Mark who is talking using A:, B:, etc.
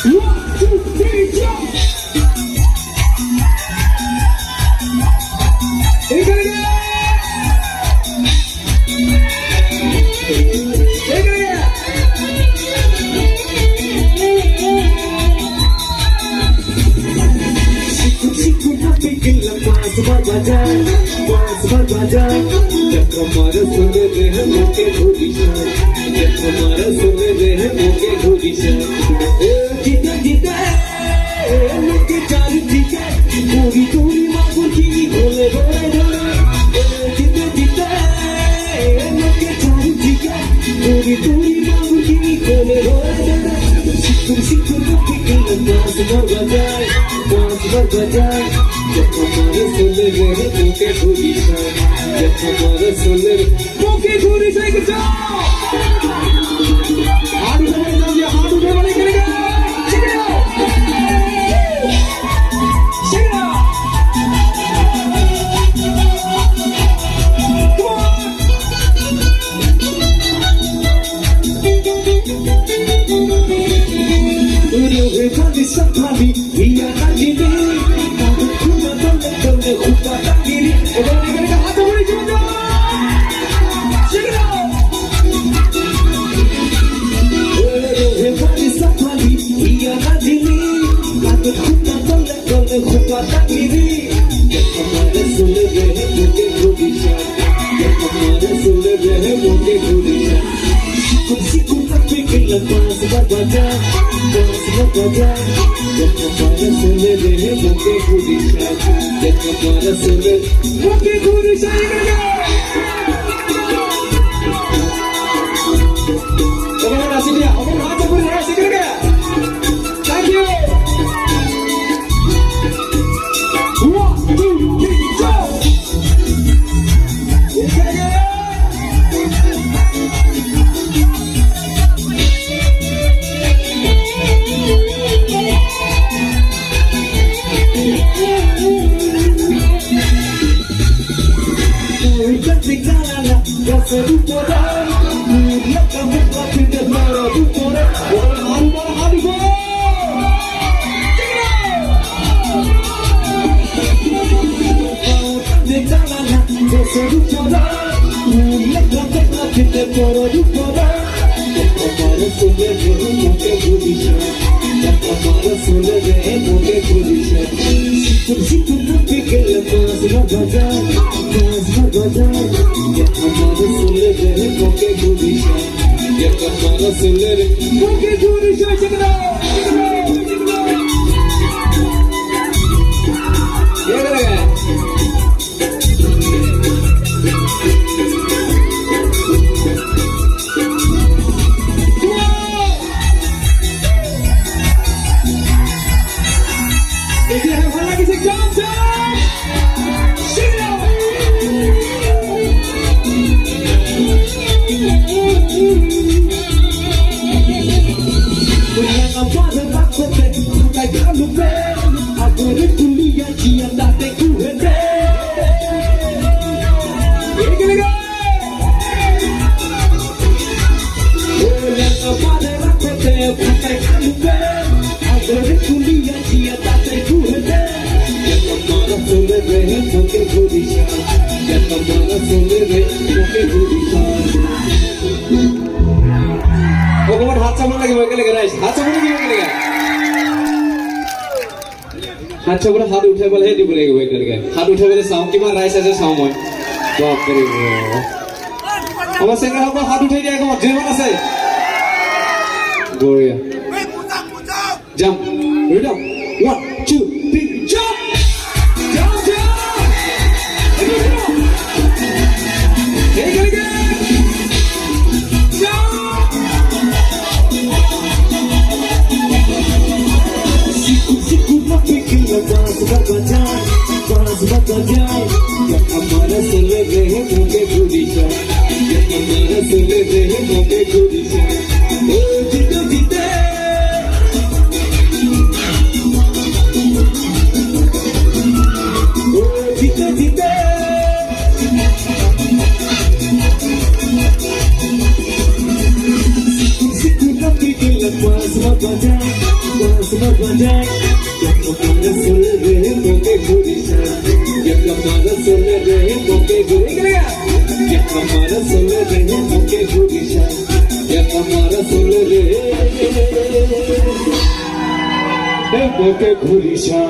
A: One, two, three, jump! এখানে গিয়ে এখানে গিয়ে শিখু হাতে গেলাম পাঁচ বার বাজায় हमारा सुने रह मोके घुरिशा हमारा सुने रह मोके घुरिशा जीता जीता मोके चार जीता पूरी पूरी मागुर की घोले घोले घोले जीता जीता मोके चार जीता पूरी पूरी मागुर की घोले घोले घोले शिखर मोके गलत पांच बार बजाए हमारा सुने रह मोके घुरिशा हमारा सुने मोके घुरिशा के जाओ हाथ उठाओ जाओ हाथ उठाओ वाले करेगा check it out check it out Uriyo he khadi sakhali hiya najini Tabu khuma dole khuta tangiri Ebole karega hath bole jumda check it out Uriyo he khadi sakhali hiya najini Tabu khuma dole khuta tangiri Hamare sune rahe moke ghurisha Hamare sune rahe moke ghurisha Sikhu kafe gila paas bar baja हमारा सुने रहे मोके घुरिशा हमारा सुने मोके घुरिशा Oke, kasih dia. Oke, hajar boleh kasih kerja. Thank you. 1, 2, 3, go. हाथ उठे बोले हे दिबले वे करके हाथ उठे बोले साउंड किमा राइस আছে সাউন্ড হয় বাপ রে আমার সঙ্গে হবে হাত উঠে দিয়া কোন জীবন আছে গোরিয়া jump ready 1 2 3 jump jump jump এই করকে हमारा सुने रहे मोके घुरिशा हमारा सुने रहे मोके घुरिशा ओ जीते जीते पास मत बजा या कमाल सुन रहे मोके गुरिशा या कमाल सुन रहे मोके गुरिशा या कमाल सुन रहे मोके गुरिशा या कमाल सुन रहे मोके गुरिशा